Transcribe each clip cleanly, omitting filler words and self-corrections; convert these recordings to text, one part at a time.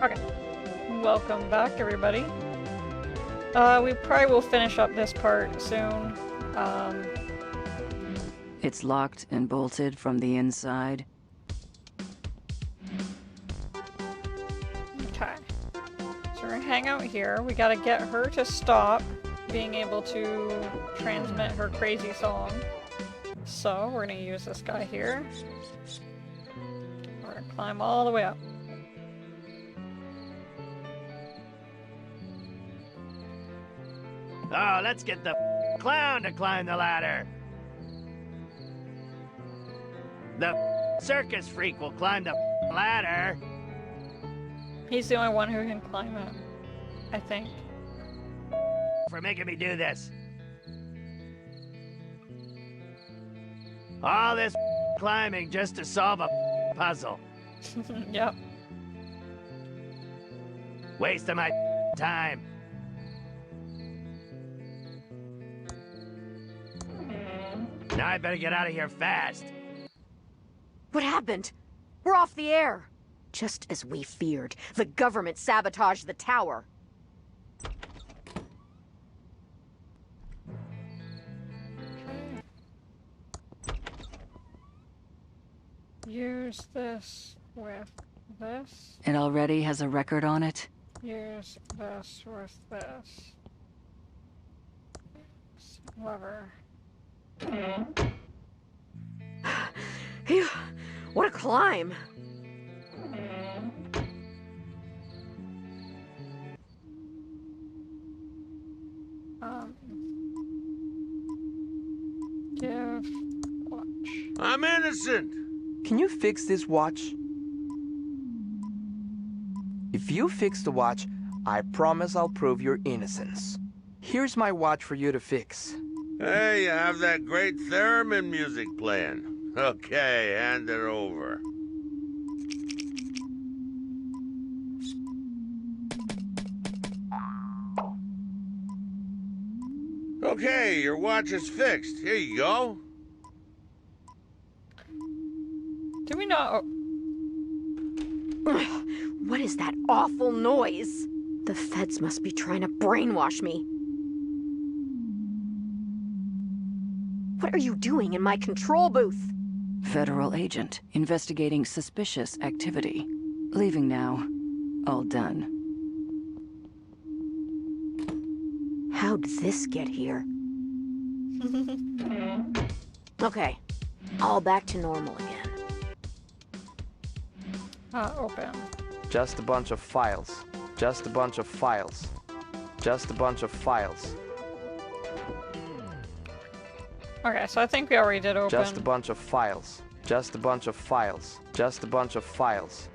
Okay. Welcome back, everybody. We probably will finish up this part soon. It's locked and bolted from the inside. Okay. So we're gonna hang out here. We gotta get her to stop being able to transmit her crazy song. So we're gonna use this guy here. We're gonna climb all the way up. Oh, let's get the clown to climb the ladder. The circus freak will climb the ladder. He's the only one who can climb it, I think. For making me do this. All this climbing just to solve a puzzle. Yep. Waste of my time. Now I better get out of here fast. What happened? We're off the air. Just as we feared, the government sabotaged the tower. Use this with this. It already has a record on it. Use this with this. Lever. Phew, what a climb. Give watch. I'm innocent! Can you fix this watch? If you fix the watch, I promise I'll prove your innocence. Here's my watch for you to fix. Hey, you have that great theremin music playing. Okay, hand it over. Okay, your watch is fixed. Here you go. Do we not? What is that awful noise? The feds must be trying to brainwash me. What are you doing in my control booth? Federal agent investigating suspicious activity. Leaving now. All done. How'd this get here? Okay, all back to normal again. Open. Just a bunch of files. Just a bunch of files. Just a bunch of files. Okay, so I think we already did open. Just a bunch of files. Just a bunch of files. Just a bunch of files.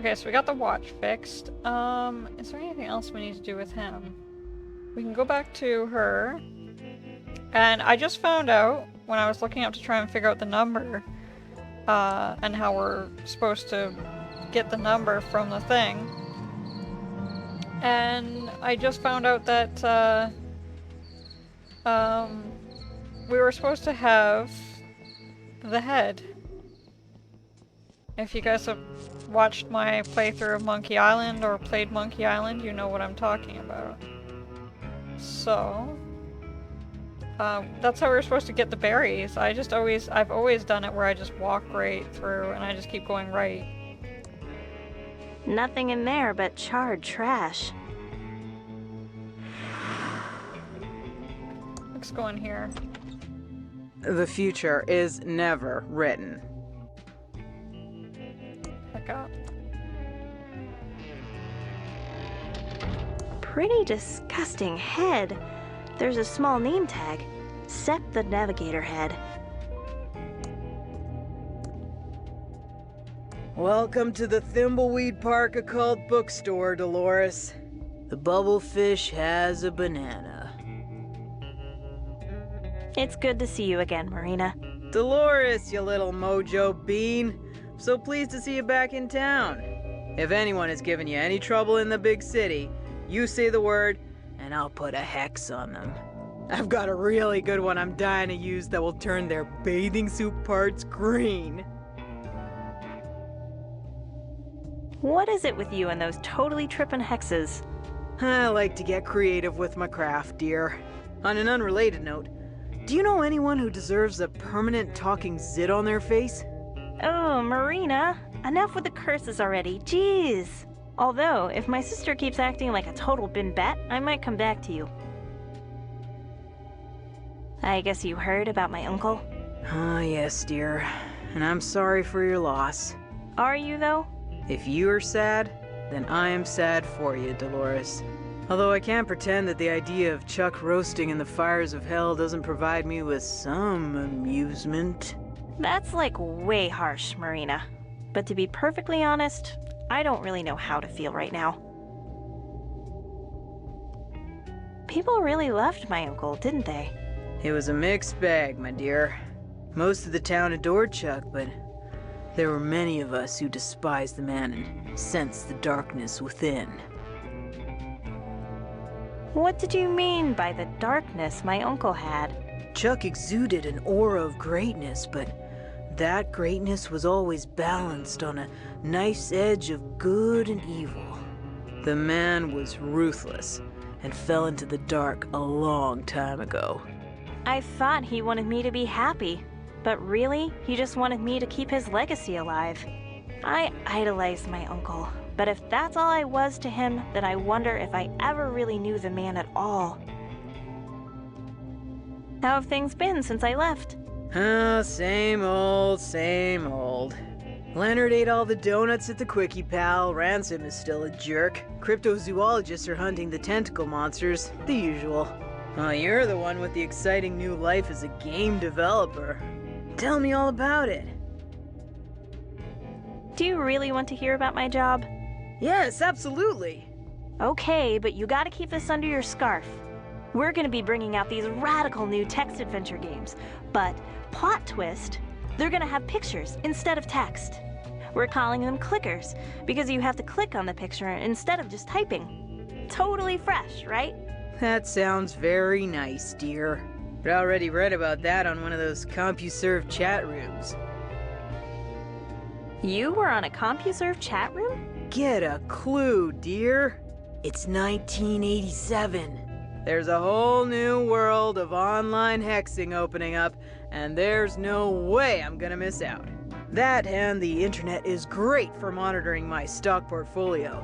Okay, so we got the watch fixed. Is there anything else we need to do with him? We can go back to her. And I just found out when I was looking up to try and figure out the number, and how we're supposed to get the number from the thing. And I just found out that, we were supposed to have the head. If you guys have watched my playthrough of Monkey Island or played Monkey Island, you know what I'm talking about. So, that's how we're supposed to get the berries. I've always done it where I just walk right through and I just keep going right. Nothing in there but charred trash. Let's go in here. The future is never written. Pick up. Pretty disgusting head. There's a small name tag. Sep the Navigator head. Welcome to the Thimbleweed Park Occult Bookstore, Dolores. The bubblefish has a banana. It's good to see you again, Marina. Dolores, you little mojo bean. So pleased to see you back in town. If anyone has given you any trouble in the big city, you say the word, and I'll put a hex on them. I've got a really good one I'm dying to use that will turn their bathing suit parts green. What is it with you and those totally trippin' hexes? I like to get creative with my craft, dear. On an unrelated note, do you know anyone who deserves a permanent talking zit on their face? Oh, Marina, enough with the curses already, jeez. Although, if my sister keeps acting like a total bimbette, I might come back to you. I guess you heard about my uncle? Ah, yes, dear. And I'm sorry for your loss. Are you, though? If you are sad, then I am sad for you, Dolores. Although I can't pretend that the idea of Chuck roasting in the fires of hell doesn't provide me with some amusement. That's like way harsh, Marina. But to be perfectly honest, I don't really know how to feel right now. People really loved my uncle, didn't they? It was a mixed bag, my dear. Most of the town adored Chuck, but there were many of us who despised the man and sensed the darkness within. What did you mean by the darkness my uncle had? Chuck exuded an aura of greatness, but that greatness was always balanced on a nice edge of good and evil. The man was ruthless and fell into the dark a long time ago. I thought he wanted me to be happy, but really, he just wanted me to keep his legacy alive. I idolized my uncle, but if that's all I was to him, then I wonder if I ever really knew the man at all. How have things been since I left? Oh, same old, same old. Leonard ate all the donuts at the Quickie Pal, Ransom is still a jerk, cryptozoologists are hunting the tentacle monsters, the usual. Oh, you're the one with the exciting new life as a game developer. Tell me all about it. Do you really want to hear about my job? Yes, absolutely. Okay, but you gotta keep this under your scarf. We're gonna be bringing out these radical new text adventure games, but plot twist, they're gonna have pictures instead of text. We're calling them clickers because you have to click on the picture instead of just typing. Totally fresh, right? That sounds very nice, dear. But I already read about that on one of those CompuServe chat rooms. You were on a CompuServe chat room? Get a clue, dear. It's 1987. There's a whole new world of online hexing opening up, and there's no way I'm gonna miss out. That and the internet is great for monitoring my stock portfolio.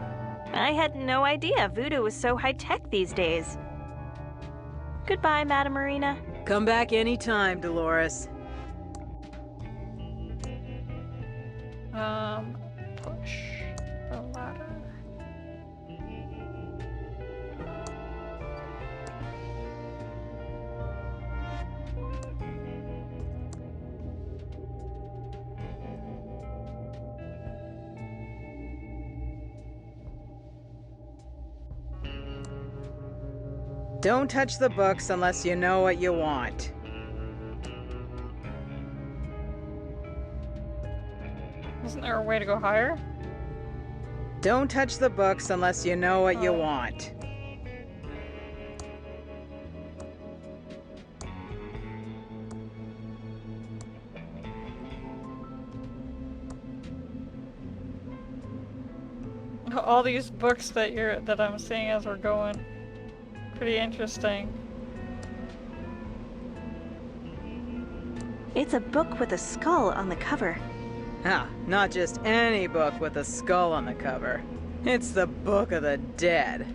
I had no idea Voodoo was so high-tech these days. Goodbye, Madame Marina. Come back anytime, Dolores. Push the ladder. Don't touch the books unless you know what you want. Isn't there a way to go higher? Don't touch the books unless you know what you want. All these books that I'm seeing as we're going. Pretty interesting. It's a book with a skull on the cover. Ah, not just any book with a skull on the cover. It's the Book of the Dead.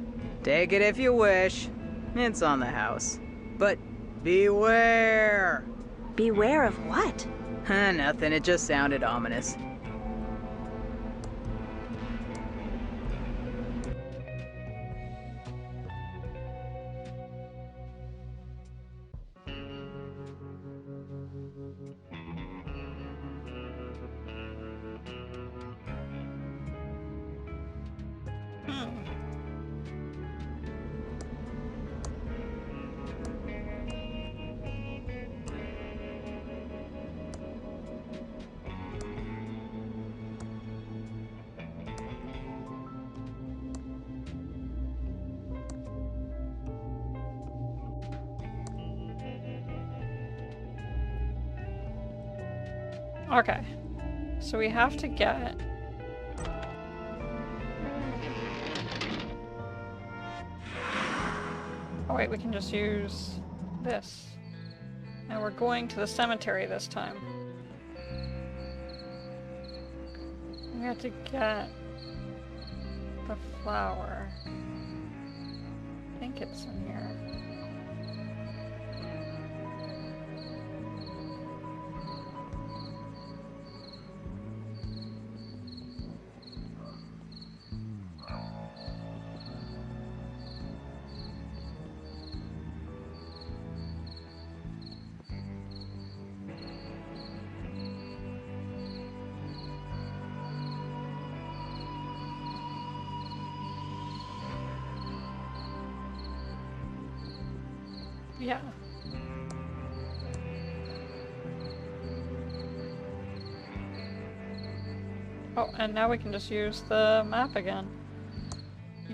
Take it if you wish. It's on the house. But beware! Beware of what? Nothing, it just sounded ominous. Okay. So we have to get wait, we can just use this. And we're going to the cemetery this time. We have to get the flower. I think it's in here. Yeah. Oh, and now we can just use the map again.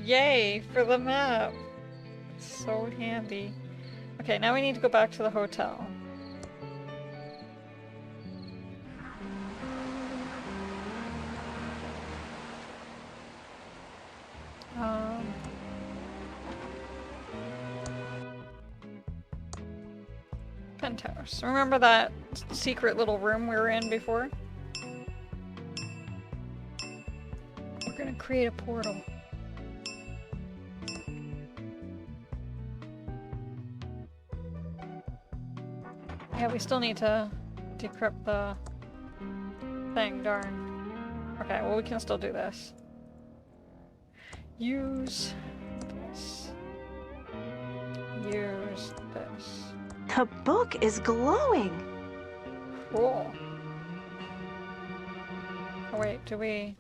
Yay for the map! So handy. Okay, now we need to go back to the hotel. Penthouse. Remember that secret little room we were in before? We're gonna create a portal. Yeah, we still need to decrypt the thing, darn. Okay, well we can still do this. Use this. Use this. The book is glowing. Cool. Oh wait, do we...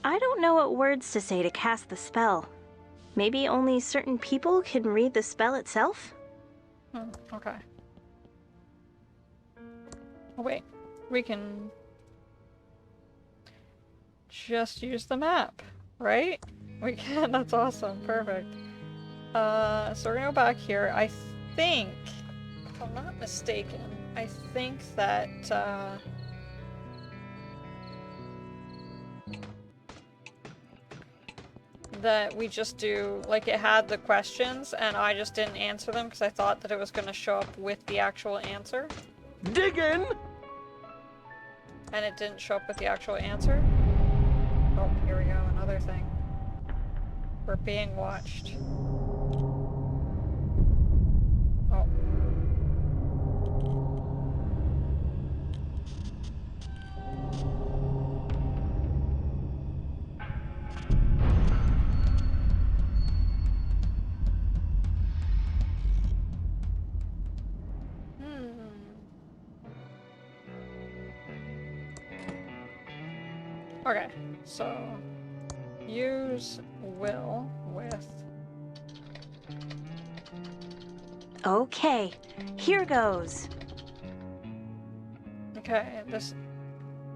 I don't know what words to say to cast the spell. Maybe only certain people can read the spell itself? Okay. Oh wait, we can just use the map, right? We can, that's awesome, perfect. So we're gonna go back here. I think, if I'm not mistaken, I think that, that we just do, like it had the questions and I just didn't answer them because I thought that it was gonna show up with the actual answer. Diggin'! And it didn't show up with the actual answer. Oh, here we go, another thing. We're being watched. Oh. Okay, so use will with... Okay, here goes. Okay, this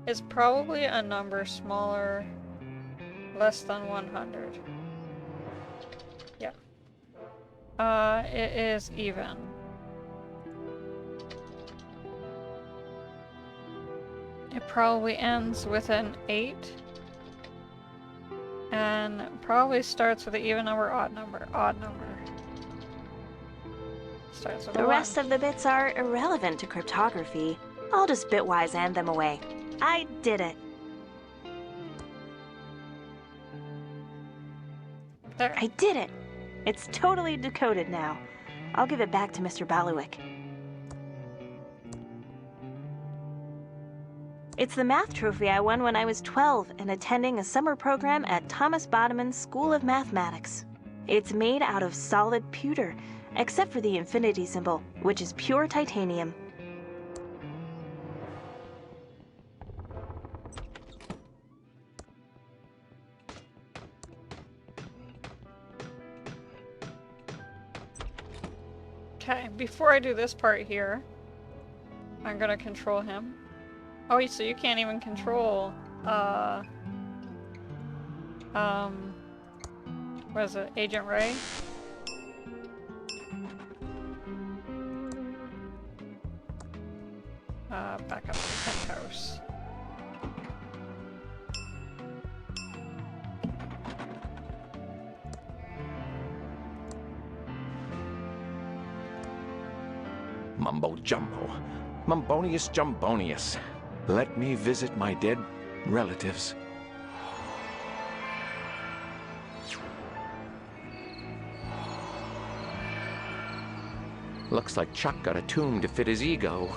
is probably a number smaller, less than 100. Yeah. It is even. It probably ends with an 8. And probably starts with an even number, odd number, odd number. Starts with The a rest 1. of the bits are irrelevant to cryptography. I'll just bitwise hand them away. I did it. There. I did it. It's totally decoded now. I'll give it back to Mr. Baluik. It's the math trophy I won when I was 12 and attending a summer program at Thomas Bodeman's School of Mathematics. It's made out of solid pewter, except for the infinity symbol, which is pure titanium. Okay, before I do this part here, I'm gonna control him. Oh, so you can't even control, what is it, Agent Ray? Back up to the penthouse. Mumbo jumbo. Mumbonius jumbonius. Let me visit my dead relatives. Looks like Chuck got a tomb to fit his ego.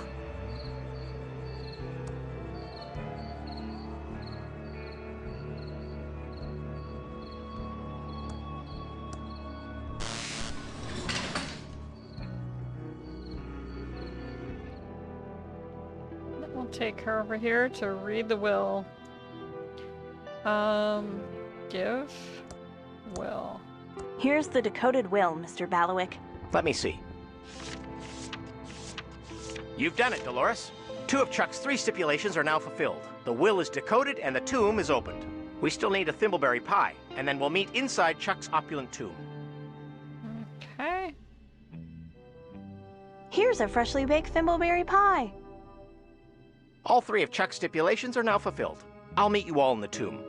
We'll take her over here to read the will. Give will. Here's the decoded will, Mr. Ballowick. Let me see. You've done it, Dolores. 2 of Chuck's 3 stipulations are now fulfilled. The will is decoded and the tomb is opened. We still need a thimbleberry pie, and then we'll meet inside Chuck's opulent tomb. Okay. Here's a freshly baked thimbleberry pie. All 3 of Chuck's stipulations are now fulfilled. I'll meet you all in the tomb.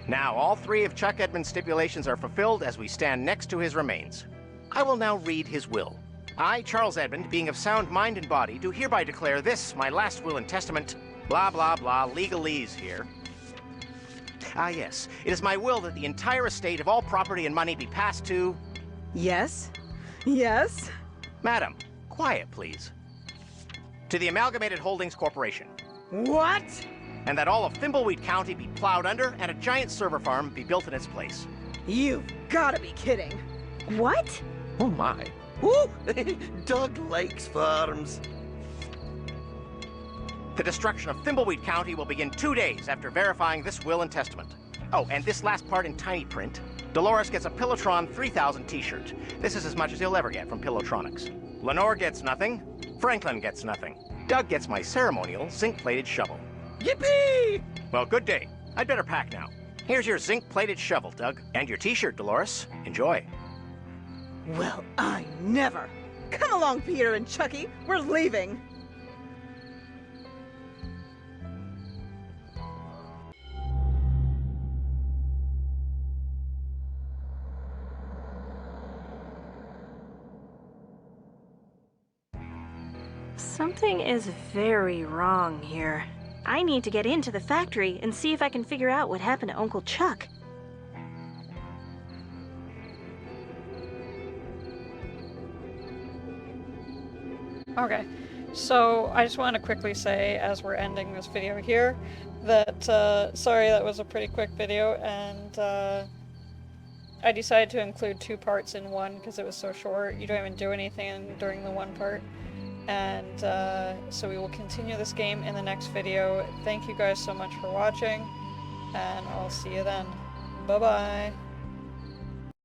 Now, all 3 of Chuck Edmund's stipulations are fulfilled as we stand next to his remains. I will now read his will. I, Charles Edmund, being of sound mind and body, do hereby declare this, my last will and testament, blah, blah, blah, legalese here. Ah, yes. It is my will that the entire estate of all property and money be passed to... Yes? Yes? Madam, quiet, please. To the Amalgamated Holdings Corporation. What? And that all of Thimbleweed County be plowed under and a giant server farm be built in its place. You've gotta be kidding. What? Oh my. Woo! Doug likes farms. The destruction of Thimbleweed County will begin 2 days after verifying this will and testament. Oh, and this last part in tiny print. Dolores gets a Pillotron 3000 t-shirt. This is as much as he'll ever get from Pillotronics. Lenore gets nothing. Franklin gets nothing. Doug gets my ceremonial zinc-plated shovel. Yippee! Well, good day. I'd better pack now. Here's your zinc-plated shovel, Doug. And your t-shirt, Dolores. Enjoy. Well, I never. Come along, Peter and Chucky. We're leaving. Something is very wrong here. I need to get into the factory and see if I can figure out what happened to Uncle Chuck. Okay, so I just want to quickly say, as we're ending this video here, that, sorry, that was a pretty quick video, and, I decided to include 2 parts in one because it was so short. You don't even do anything during the one part. And, so we will continue this game in the next video. Thank you guys so much for watching, and I'll see you then. Bye-bye!